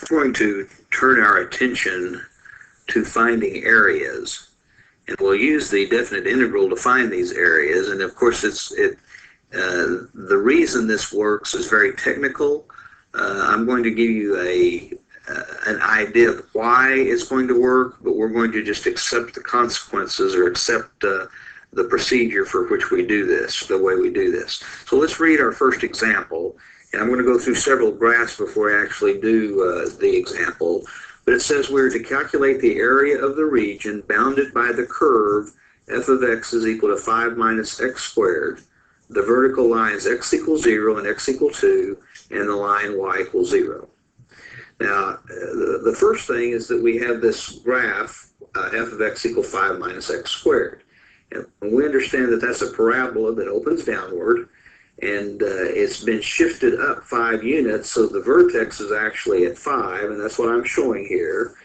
going to turn our attention to finding areas, and we'll use the definite integral to find these areas. And of course, the reason this works is very technical. I'm going to give you an idea of why it's going to work, but we're going to just accept the consequences or accept the procedure for which we do this, the way we do this. So let's read our first example. And I'm going to go through several graphs before I actually do the example. But it says we're to calculate the area of the region bounded by the curve f of x is equal to 5 minus x squared. The vertical line is x equals 0 and x equals 2, and the line y equals 0. Now, the first thing is that we have this graph, f of x equals 5 minus x squared. And we understand that that's a parabola that opens downward, and it's been shifted up 5 units, so the vertex is actually at 5, and that's what I'm showing here,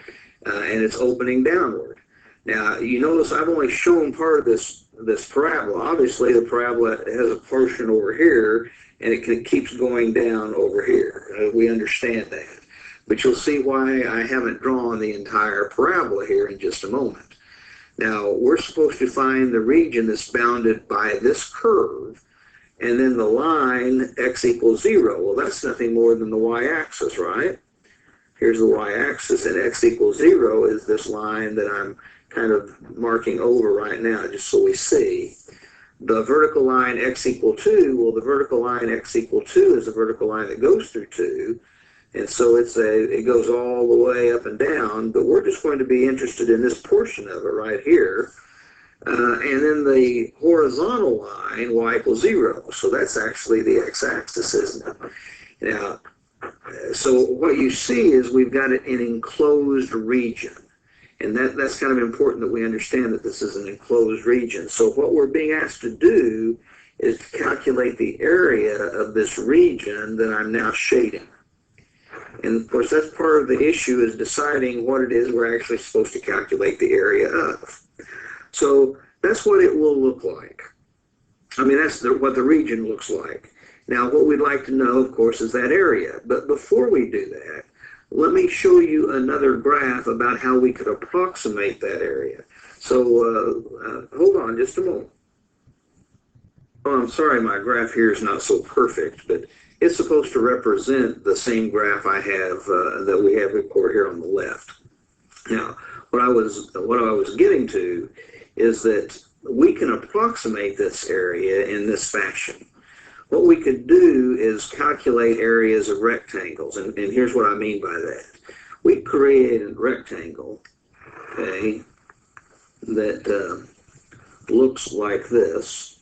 and it's opening downward. Now, you notice I've only shown part of this parabola. Obviously, the parabola has a portion over here, and it keeps going down over here. We understand that. But you'll see why I haven't drawn the entire parabola here in just a moment. Now, we're supposed to find the region that's bounded by this curve, and then the line x equals 0. Well, that's nothing more than the y-axis, right? Here's the y-axis, and x equals 0 is this line that I'm kind of marking over right now, just so we see. The vertical line x equals 2, well, the vertical line x equals 2 is the vertical line that goes through 2, and so it goes all the way up and down, but we're just going to be interested in this portion of it right here. And then the horizontal line, y equals 0. So that's actually the x-axis, isn't it? Now, so what you see is we've got an enclosed region. And that's kind of important that we understand that this is an enclosed region. So what we're being asked to do is to calculate the area of this region that I'm now shading. And of course, that's part of the issue, is deciding what it is we're actually supposed to calculate the area of. So that's what it will look like. I mean, that's what the region looks like. Now, what we'd like to know, of course, is that area. But before we do that, let me show you another graph about how we could approximate that area. So hold on just a moment. Oh, I'm sorry, my graph here is not so perfect, but it's supposed to represent the same graph I have that we have recorded here on the left. Now, what I was getting to is that we can approximate this area in this fashion. What we could do is calculate areas of rectangles, and here's what I mean by that. We create a rectangle, okay, that looks like this.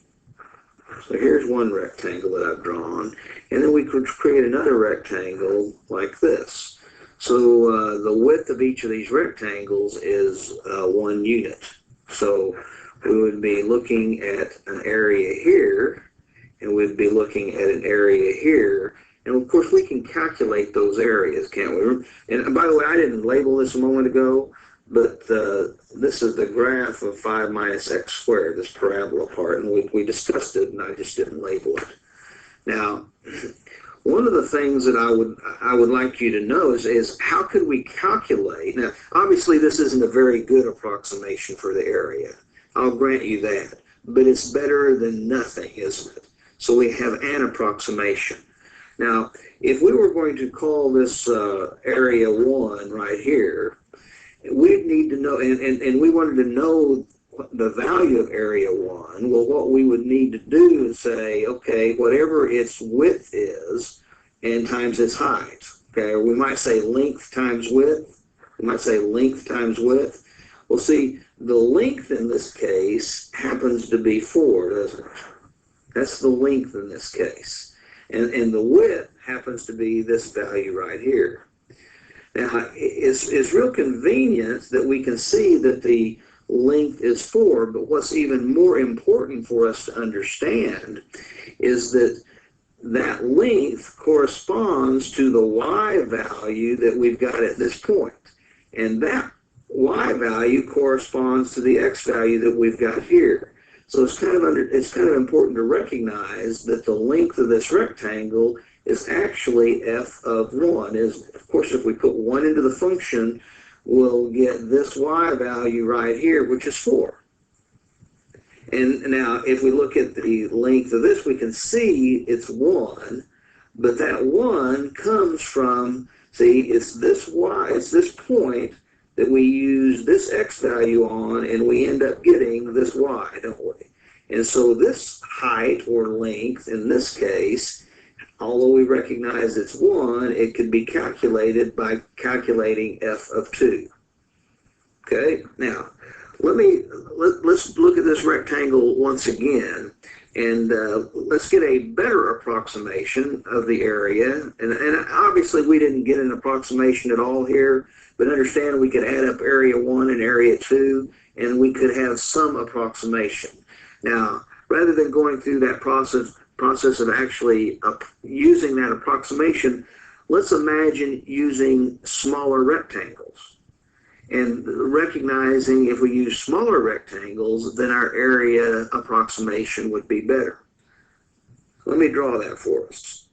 So here's one rectangle that I've drawn, and then we could create another rectangle like this. So the width of each of these rectangles is 1 unit. So we would be looking at an area here, and we'd be looking at an area here. And of course, we can calculate those areas, can't we? And by the way, I didn't label this a moment ago, but this is the graph of 5 minus x squared, this parabola part, and we discussed it, and I just didn't label it. Now, one of the things that I would like you to know is how could we calculate? Now, obviously, this isn't a very good approximation for the area. I'll grant you that, but it's better than nothing, isn't it? So we have an approximation. Now, if we were going to call this area 1 right here, we'd need to know, and we wanted to know the value of area 1. Well, what we would need to do is say, okay, whatever its width is, and times its height. Okay, or we might say length times width. We might say length times width. Well, see, the length in this case happens to be 4, doesn't it? That's the length in this case. And the width happens to be this value right here. Now, it's real convenient that we can see that the length is 4, but what's even more important for us to understand is that that length corresponds to the y value that we've got at this point. And that y value corresponds to the x value that we've got here. So it's kind of important to recognize that the length of this rectangle is actually f of 1. Of course, if we put 1 into the function, we'll get this y value right here, which is 4. And now, if we look at the length of this, we can see it's 1, but that 1 comes from, see, it's this y, it's this point that we use this x value on, and we end up getting this y, don't we? And so this height or length, in this case, although we recognize it's 1, it could be calculated by calculating f of 2. Okay, now, let's look at this rectangle once again, and let's get a better approximation of the area. And obviously we didn't get an approximation at all here, but understand we could add up area 1 and area 2, and we could have some approximation. Now, rather than going through that process of actually using that approximation, let's imagine using smaller rectangles. And recognizing if we use smaller rectangles, then our area approximation would be better. Let me draw that for us.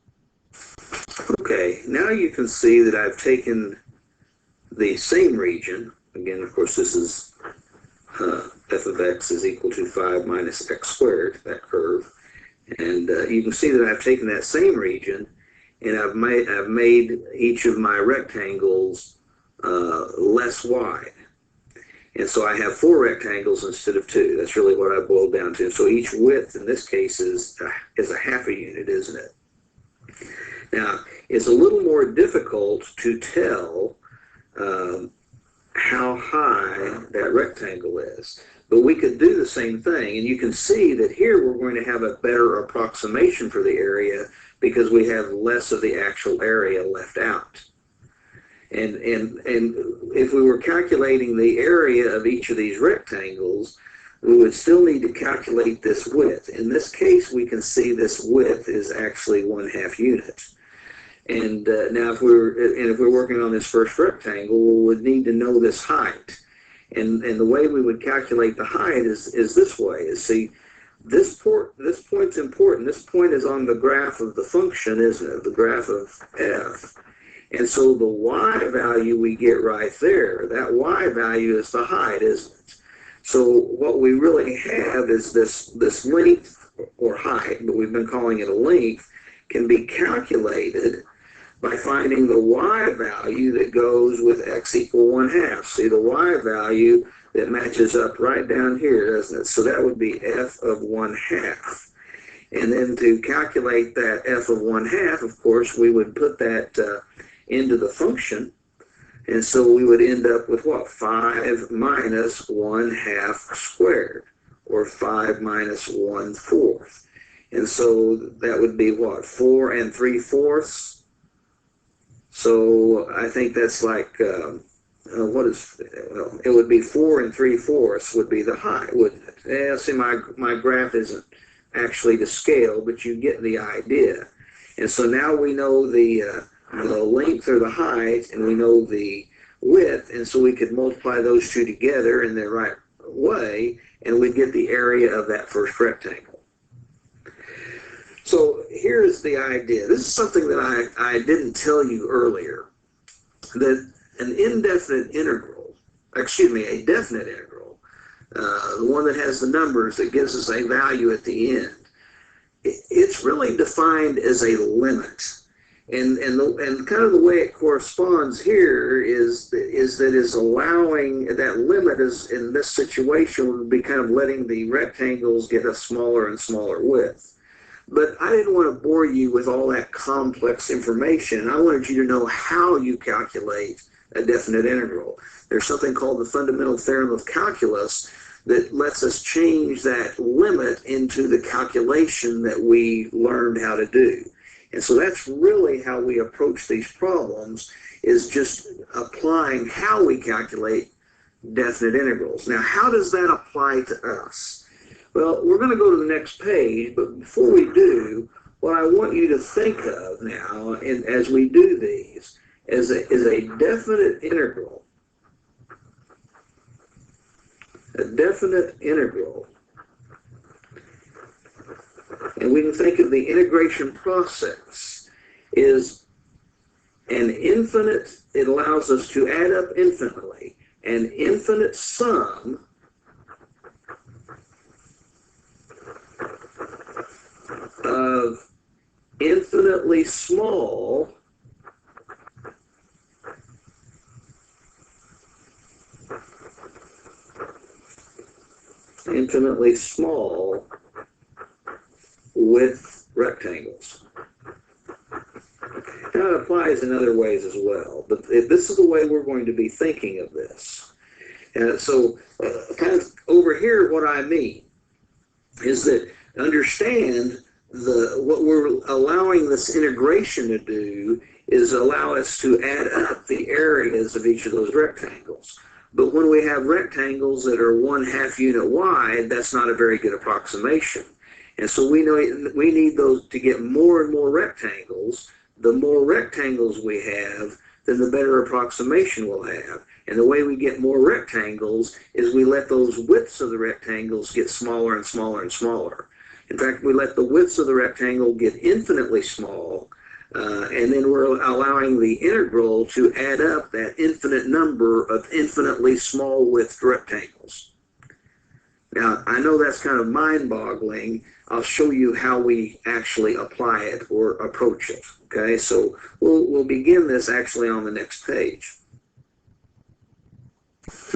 Okay, now you can see that I've taken the same region. Again, of course, this is f of x is equal to 5 minus x squared, that curve. And you can see that I've taken that same region, and I've made each of my rectangles less wide. And so I have 4 rectangles instead of 2. That's really what I boiled down to. So each width in this case is a half a unit, isn't it? Now, it's a little more difficult to tell how high that rectangle is. But we could do the same thing, and you can see that here we're going to have a better approximation for the area because we have less of the actual area left out. And if we were calculating the area of each of these rectangles, we would still need to calculate this width. In this case, we can see this width is actually 1/2 unit. And now if we're working on this first rectangle, we would need to know this height. And the way we would calculate the height is this way. See, this point's important. This point is on the graph of the function, isn't it? The graph of f. And so the y value we get right there, that y value is the height, isn't it? So what we really have is this length or height, but we've been calling it a length, can be calculated by finding the y value that goes with x equal 1/2. See, the y value that matches up right down here, doesn't it? So that would be f of 1/2. And then to calculate that f of 1/2, of course, we would put that into the function. And so we would end up with what? 5 minus 1/2 squared, or 5 minus 1/4. And so that would be what? 4 3/4. So I think that's like, it would be 4 3/4 would be the height, wouldn't it? Yeah, see, my graph isn't actually to scale, but you get the idea. And so now we know the length or the height, and we know the width, and so we could multiply those two together in the right way, and we'd get the area of that first rectangle. So here's the idea. This is something that I didn't tell you earlier, that an definite integral, the one that has the numbers that gives us a value at the end, it's really defined as a limit. And kind of the way it corresponds here is that is allowing that limit is in this situation would be kind of letting the rectangles get a smaller and smaller width. But I didn't want to bore you with all that complex information. I wanted you to know how you calculate a definite integral. There's something called the fundamental theorem of calculus that lets us change that limit into the calculation that we learned how to do. And so that's really how we approach these problems, is just applying how we calculate definite integrals. Now, how does that apply to us? Well, we're going to go to the next page, but before we do, what I want you to think of now, and as we do these, is a definite integral. A definite integral. And we can think of the integration process is an infinite, it allows us to add up infinitely, an infinite sum of infinitely small width rectangles. Now it applies in other ways as well, but this is the way we're going to be thinking of this. So kind of over here, what I mean is that understand what we're allowing this integration to do is allow us to add up the areas of each of those rectangles. But when we have rectangles that are 1/2 unit wide, that's not a very good approximation. And so we know we need those to get more and more rectangles. The more rectangles we have, then the better approximation we'll have. And the way we get more rectangles is we let those widths of the rectangles get smaller and smaller and smaller. In fact, we let the widths of the rectangle get infinitely small, and then we're allowing the integral to add up that infinite number of infinitely small width rectangles. Now, I know that's kind of mind-boggling. I'll show you how we actually apply it or approach it. Okay, so we'll begin this actually on the next page.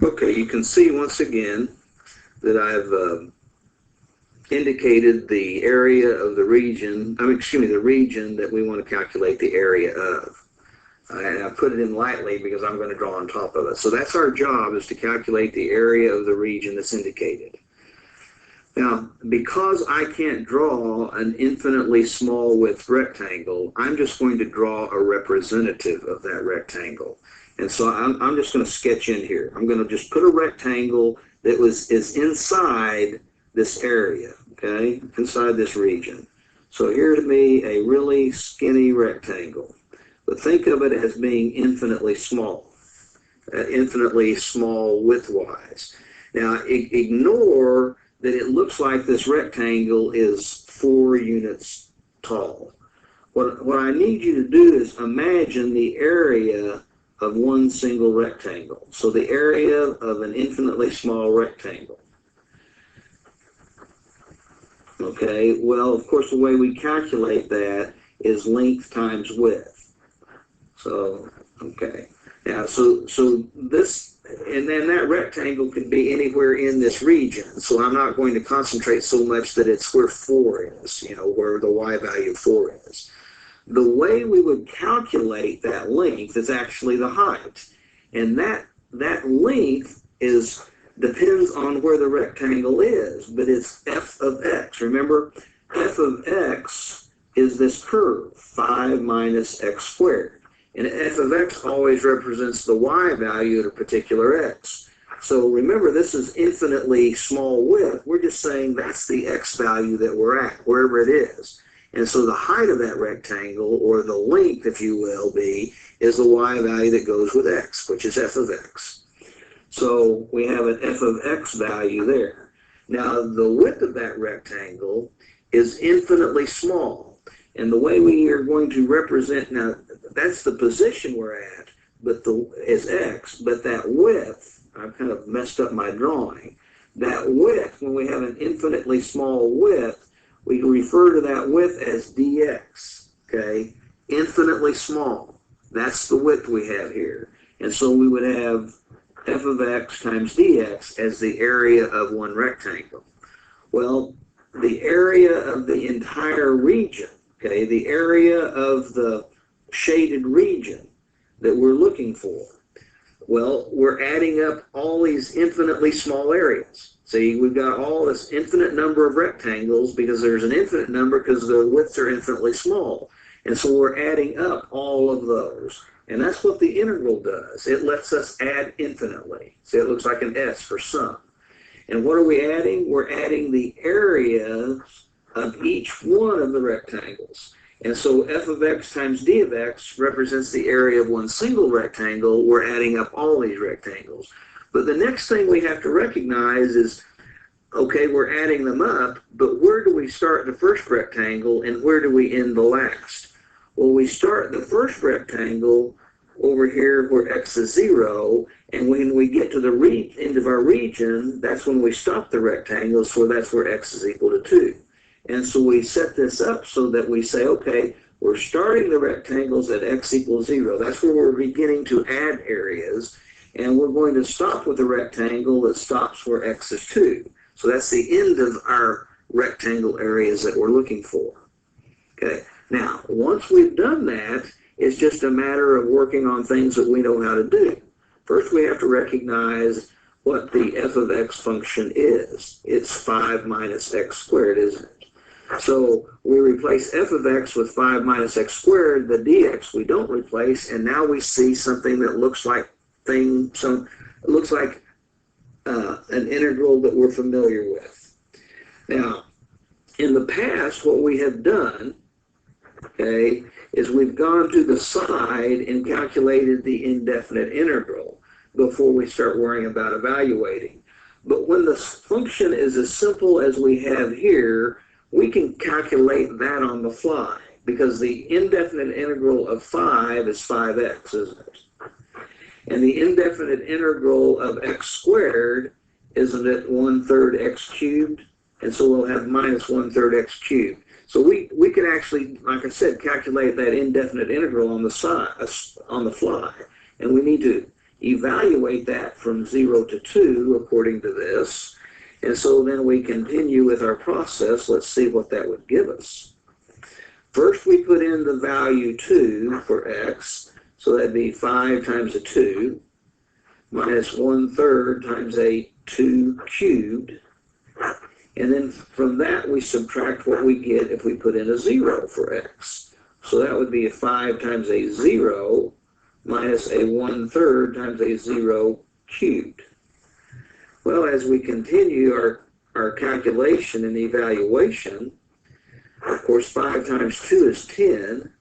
Okay, you can see once again that I've indicated the area of the region, the region that we want to calculate the area of. And I put it in lightly because I'm going to draw on top of it. So that's our job, is to calculate the area of the region that's indicated. Now, because I can't draw an infinitely small width rectangle, I'm just going to draw a representative of that rectangle. And so I'm just going to sketch in here. I'm going to just put a rectangle that is inside this area, okay, inside this region. So here to me, a really skinny rectangle. But think of it as being infinitely small width-wise. Now, ignore that it looks like this rectangle is 4 units tall. What I need you to do is imagine the area of one single rectangle. So the area of an infinitely small rectangle. Okay, well, of course, the way we calculate that is length times width. So, okay. Now, so this, and then that rectangle could be anywhere in this region. So I'm not going to concentrate so much that it's where 4 is, where the y value of 4 is. The way we would calculate that length is actually the height. And that length depends on where the rectangle is, but it's f of x. Remember, f of x is this curve, 5 minus x squared. And f of x always represents the y value at a particular x. So remember, this is infinitely small width. We're just saying that's the x value that we're at, wherever it is. And so the height of that rectangle, or the length, if you will, is the y value that goes with x, which is f of x. So we have an f of x value there. Now, the width of that rectangle is infinitely small. And the way we are going to represent, now, that's the position we're at, but is x, but that width, I've kind of messed up my drawing. That width, when we have an infinitely small width, we can refer to that width as dx, okay? Infinitely small. That's the width we have here. And so we would have f of x times dx as the area of one rectangle. Well, the area of the entire region, okay, the area of the shaded region that we're looking for, well, we're adding up all these infinitely small areas. See, we've got all this infinite number of rectangles because there's an infinite number because the widths are infinitely small. And so we're adding up all of those. And that's what the integral does. It lets us add infinitely. See, it looks like an S for sum. And what are we adding? We're adding the areas of each one of the rectangles. And so f of x times d of x represents the area of one single rectangle. We're adding up all these rectangles. But the next thing we have to recognize is, okay, we're adding them up, but where do we start the first rectangle and where do we end the last? Well, we start the first rectangle over here where x is 0, and when we get to the end of our region, that's when we stop the rectangle, so that's where x is equal to 2. And so we set this up so that we say, okay, we're starting the rectangles at x equals 0. That's where we're beginning to add areas, and we're going to stop with a rectangle that stops where x is 2. So that's the end of our rectangle areas that we're looking for. Okay. Now, once we've done that, it's just a matter of working on things that we know how to do. First, we have to recognize what the f of x function is. It's 5 minus x squared, isn't it? So we replace f of x with 5 minus x squared. The dx we don't replace, and now we see something that looks like an integral that we're familiar with. Now, in the past, what we have done, okay, is we've gone to the side and calculated the indefinite integral before we start worrying about evaluating. But when the function is as simple as we have here, we can calculate that on the fly, because the indefinite integral of 5 is 5x, isn't it? And the indefinite integral of x squared, isn't it 1/3 x cubed? And so we'll have minus 1/3 x cubed. So we could actually, like I said, calculate that indefinite integral on the fly. And we need to evaluate that from 0 to 2 according to this. And so then we continue with our process. Let's see what that would give us. First, we put in the value 2 for x. So that'd be 5 times a 2 minus 1/3 times a 2 cubed. And then from that, we subtract what we get if we put in a 0 for x. So that would be a 5 times a 0 minus a 1/3 times a 0 cubed. Well, as we continue our calculation and evaluation, of course, 5 times 2 is 10.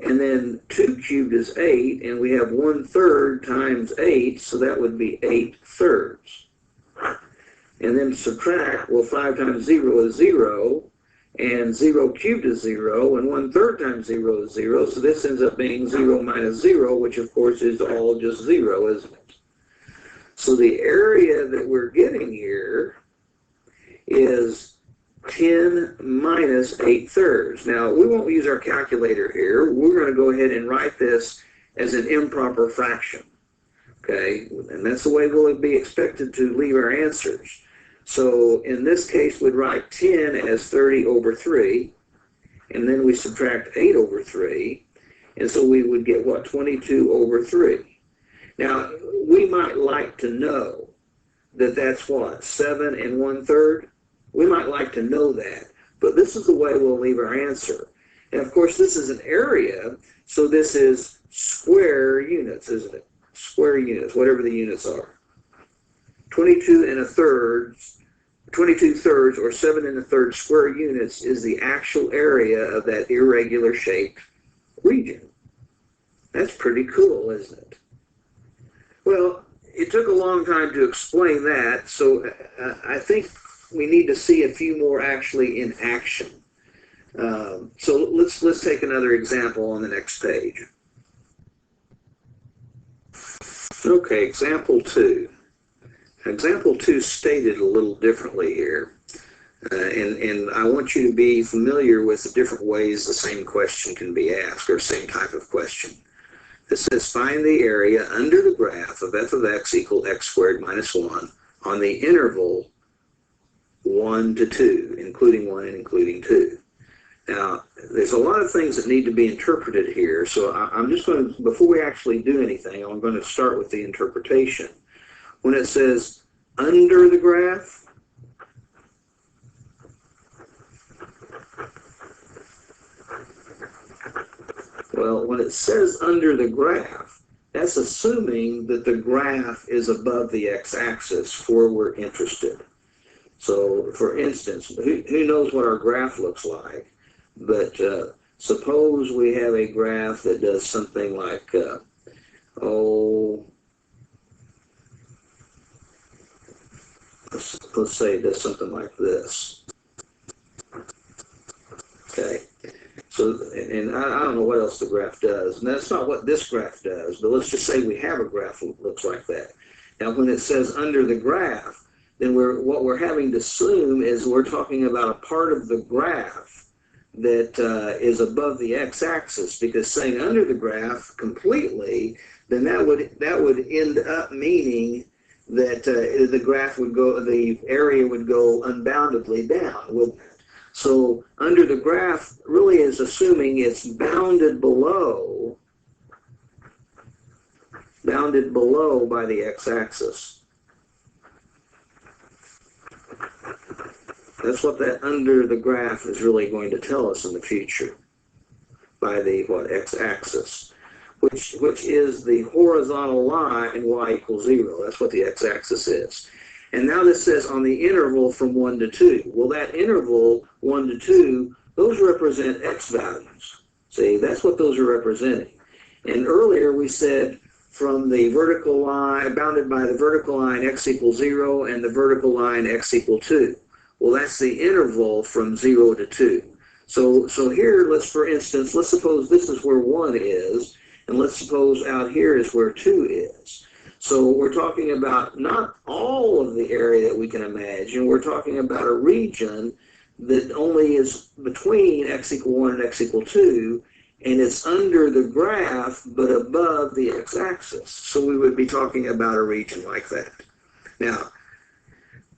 And then 2 cubed is 8, and we have 1/3 times 8, so that would be 8/3. And then subtract, well, 5 times 0 is 0, and 0 cubed is 0, and 1/3 times 0 is 0, so this ends up being 0 minus 0, which of course is all just 0, isn't it? So the area that we're getting here is 10 minus 8/3. Now, we won't use our calculator here. We're going to go ahead and write this as an improper fraction. Okay, and that's the way we'll be expected to leave our answers. So in this case, we'd write 10 as 30 over 3, and then we subtract 8 over 3, and so we would get, what, 22 over 3. Now, we might like to know that that's what, 7 and 1/3? We might like to know that, but this is the way we'll leave our answer. And of course, this is an area, so this is square units, isn't it? Square units, whatever the units are. 22 thirds or 7 1/3 square units is the actual area of that irregular shaped region. That's pretty cool, isn't it? Well, it took a long time to explain that, so I think we need to see a few more actually in action. So let's take another example on the next page. Okay, example 2. Example 2 stated a little differently here, and I want you to be familiar with the different ways the same question can be asked, or same type of question. It says, find the area under the graph of f of x equal x squared minus 1 on the interval 1 to 2, including 1 and including 2. Now, there's a lot of things that need to be interpreted here, so I'm just going to, before we actually do anything, I'm going to start with the interpretation. When it says under the graph, well, when it says under the graph, that's assuming that the graph is above the x-axis where we're interested. So, for instance, who knows what our graph looks like? But suppose we have a graph that does something like, let's say it does something like this. Okay. So, and I don't know what else the graph does, and that's not what this graph does, but let's just say we have a graph that looks like that. Now, when it says under the graph, then what we're having to assume is we're talking about a part of the graph that is above the x-axis, because saying under the graph completely, then that would end up meaning that the graph would go, the area would go unboundedly down, wouldn't it? So under the graph really is assuming it's bounded below by the x-axis. That's what that under the graph is really going to tell us in the future, by the x-axis, which is the horizontal line y equals 0. That's what the x-axis is. And now this says on the interval from 1 to 2. Well, that interval 1 to 2, those represent x values. See, that's what those are representing. And earlier we said from the vertical line, bounded by the vertical line x equals 0 and the vertical line x equal 2. Well, that's the interval from 0 to 2. So here, for instance, let's suppose this is where 1 is, and let's suppose out here is where 2 is. So we're talking about not all of the area that we can imagine. We're talking about a region that only is between x equal 1 and x equal 2, and it's under the graph but above the x-axis. So we would be talking about a region like that. Now,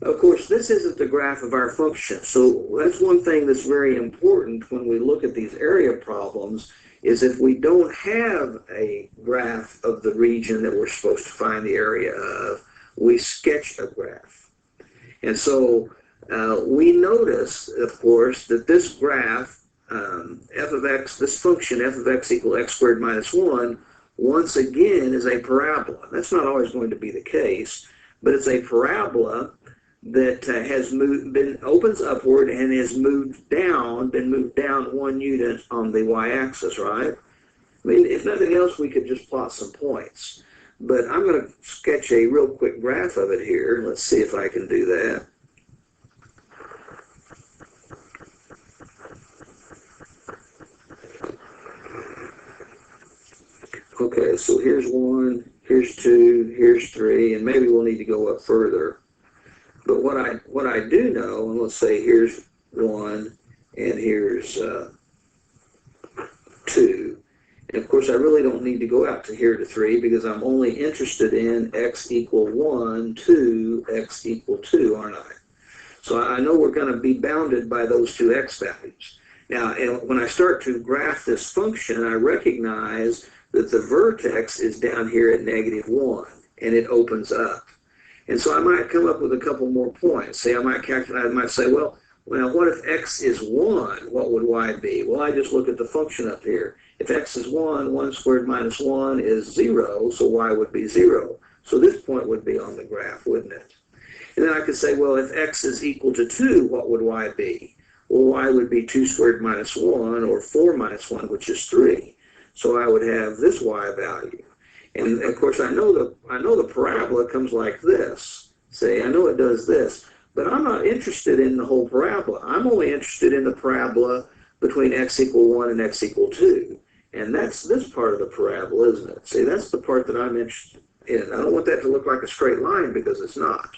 of course, this isn't the graph of our function. So that's one thing that's very important when we look at these area problems, is if we don't have a graph of the region that we're supposed to find the area of, we sketch a graph. And so we notice, of course, that this graph, f of x, this function f of x equal x squared minus 1, once again is a parabola. That's not always going to be the case, but it's a parabola that opens upward and has been moved down 1 unit on the y-axis, right? I mean, if nothing else, we could just plot some points. But I'm going to sketch a real quick graph of it here. Let's see if I can do that. Okay, so here's 1, here's 2, here's 3, and maybe we'll need to go up further. But what I do know, and let's say here's 1, and here's 2. And of course, I really don't need to go out to here to 3 because I'm only interested in x equal 1, 2, x equal 2, aren't I? So I know we're going to be bounded by those two x values. Now, when I start to graph this function, I recognize that the vertex is down here at -1, and it opens up. And so I might come up with a couple more points. Say I might say, well, what if x is 1? What would y be? Well, I just look at the function up here. If x is 1, 1 squared minus 1 is 0, so y would be 0. So this point would be on the graph, wouldn't it? And then I could say, well, if x is equal to 2, what would y be? Well, y would be 2 squared minus 1, or 4 minus 1, which is 3. So I would have this y value. And of course, I know the parabola comes like this. Say, I know it does this, but I'm not interested in the whole parabola. I'm only interested in the parabola between x equal 1 and x equal 2. And that's this part of the parabola, isn't it? See, that's the part that I'm interested in. I don't want that to look like a straight line because it's not.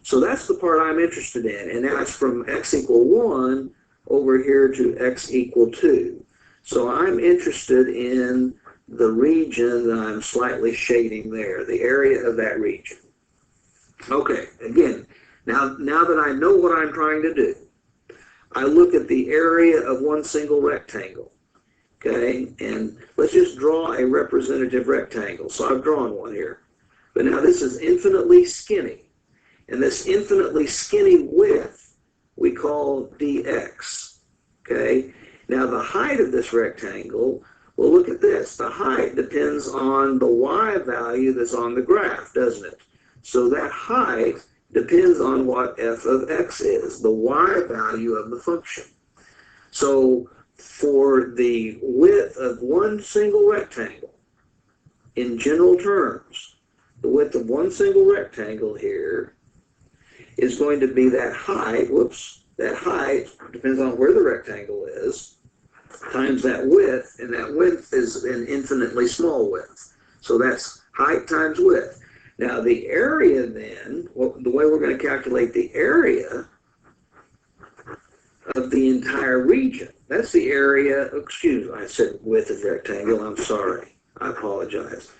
So that's the part I'm interested in. And now it's from x equal 1 over here to x equal 2. So I'm interested in the region that I'm slightly shading there, the area of that region. Okay, again, now that I know what I'm trying to do, I look at the area of one single rectangle, okay? And let's just draw a representative rectangle. So I've drawn one here. But now this is infinitely skinny. And this infinitely skinny width we call dx, okay? Now the height of this rectangle, well, look at this. The height depends on the y value that's on the graph, doesn't it? So that height depends on what f of x is, the y value of the function. So for the width of one single rectangle, in general terms, the width of one single rectangle here is going to be that height, that height depends on where the rectangle is, times that width, and that width is an infinitely small width. So that's height times width. Now the area then, the way we're going to calculate the area of the entire region, that's the area, excuse me, I said width of rectangle, I'm sorry, I apologize.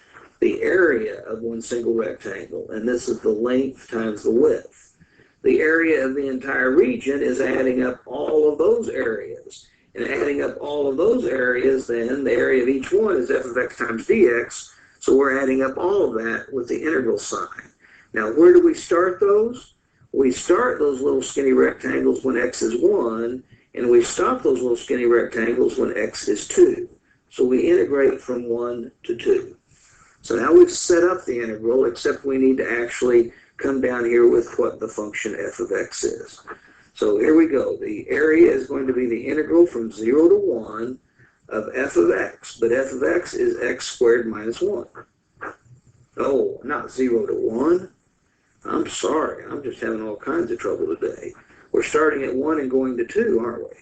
The area of one single rectangle, and this is the length times the width. The area of the entire region is adding up all of those areas. And adding up all of those areas, then the area of each one is f of x times dx. So we're adding up all of that with the integral sign. Now, where do we start those? We start those little skinny rectangles when x is 1, and we stop those little skinny rectangles when x is 2. So we integrate from 1 to 2. So now we've set up the integral, except we need to actually come down here with what the function f of x is. So here we go. The area is going to be the integral from 0 to 1 of f of x, but f of x is x squared minus 1. Oh, not 0 to 1. I'm sorry, I'm just having all kinds of trouble today. We're starting at 1 and going to 2, aren't we?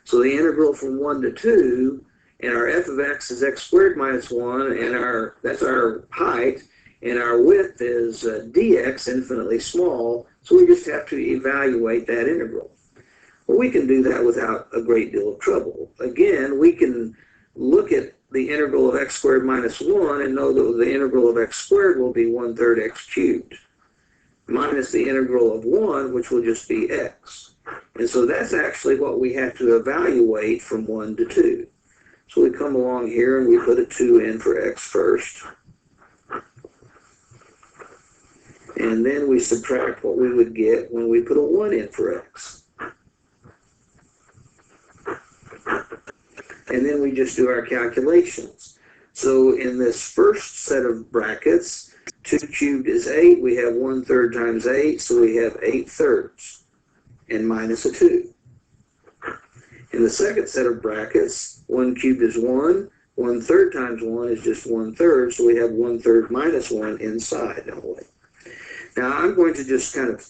So the integral from 1 to 2, and our f of x is x squared minus 1, and that's our height, and our width is dx, infinitely small, so we just have to evaluate that integral. Well, we can do that without a great deal of trouble. Again, we can look at the integral of x squared minus 1 and know that the integral of x squared will be 1/3 x cubed, minus the integral of 1, which will just be x. And so that's actually what we have to evaluate from 1 to 2. So we come along here and we put a 2 in for x first. And then we subtract what we would get when we put a 1 in for x. And then we just do our calculations. So in this first set of brackets, 2 cubed is 8. We have 1/3 times 8, so we have 8/3 and minus a 2. In the second set of brackets, 1 cubed is 1. 1/3 times 1 is just 1/3, so we have 1/3 minus 1 inside, don't we? Now I'm going to just kind of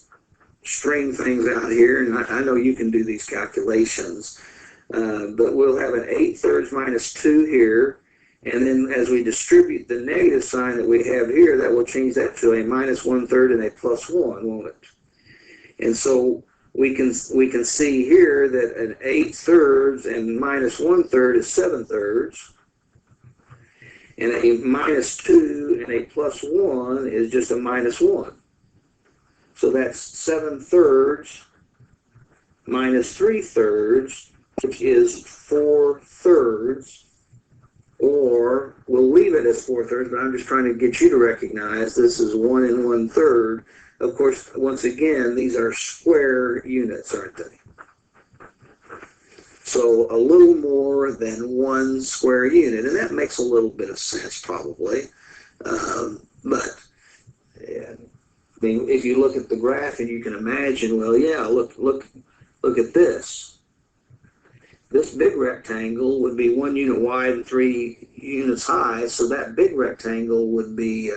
string things out here, and I know you can do these calculations. But we'll have an 8/3 minus 2 here, and then as we distribute the negative sign that we have here, that will change that to a minus 1/3 and a plus 1, won't it? And so we can see here that an 8/3 and minus 1/3 is 7/3, and a minus 2 and a plus 1 is just a minus 1. So that's 7/3 minus 3/3, which is 4/3, or we'll leave it as 4/3, but I'm just trying to get you to recognize this is 1 and 1/3. Of course, once again, these are square units, aren't they? So a little more than 1 square unit, and that makes a little bit of sense probably. But yeah, I mean, if you look at the graph and you can imagine, well, yeah, look at this. This big rectangle would be 1 unit wide and 3 units high, so that big rectangle would be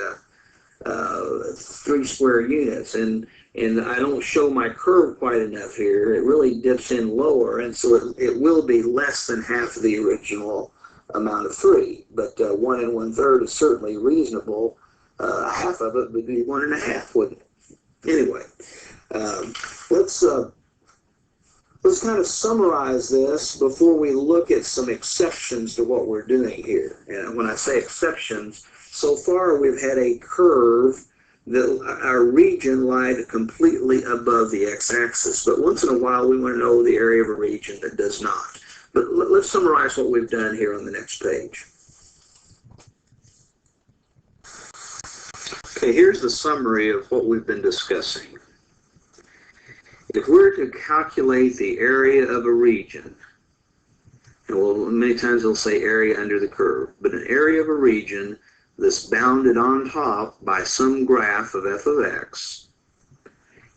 3 square units. And I don't show my curve quite enough here. It really dips in lower, and so it will be less than half of the original amount of 3. But 1 and 1/3 is certainly reasonable. Half of it would be 1 1/2, wouldn't it? Anyway, let's kind of summarize this before we look at some exceptions to what we're doing here. And when I say exceptions, so far we've had a curve that our region lied completely above the x-axis. But once in a while we want to know the area of a region that does not. But let's summarize what we've done here on the next page. Okay, here's the summary of what we've been discussing. If we're to calculate the area of a region, and well, many times they'll say area under the curve, but an area of a region that's bounded on top by some graph of f of x,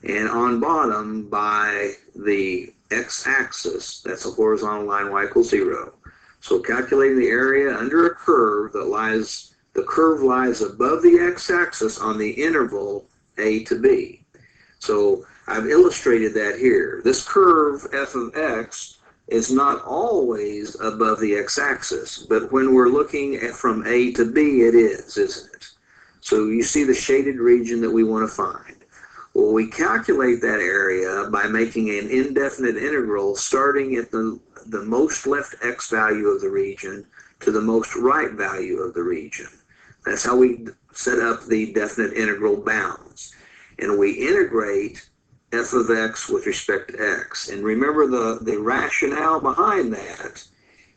and on bottom by the x-axis, that's a horizontal line y equals 0. So calculating the area under a curve the curve lies above the x-axis on the interval a to b. So I've illustrated that here. This curve f of x is not always above the x-axis, but when we're looking at from A to B, it is, isn't it? So you see the shaded region that we want to find. Well, we calculate that area by making an indefinite integral starting at the most left x value of the region to the most right value of the region. That's how we set up the definite integral bounds. And we integrate f of x with respect to x. And remember, the rationale behind that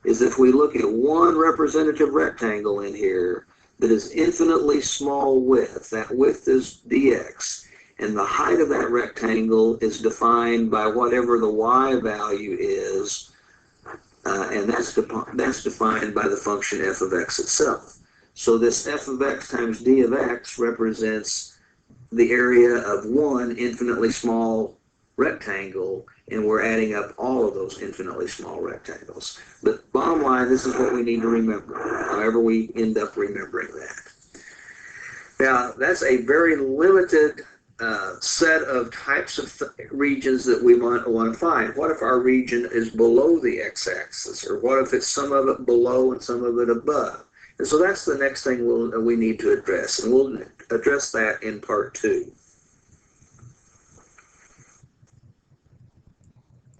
is if we look at one representative rectangle in here that is infinitely small width, that width is dx, and the height of that rectangle is defined by whatever the y value is, and that's defined by the function f of x itself. So this f of x times d of x represents the area of one infinitely small rectangle, and we're adding up all of those infinitely small rectangles. But bottom line, this is what we need to remember, however we end up remembering that. Now, that's a very limited set of types of regions that we want to find. What if our region is below the x-axis? Or what if it's some of it below and some of it above? And so that's the next thing we need to address. And we'll address that in part 2.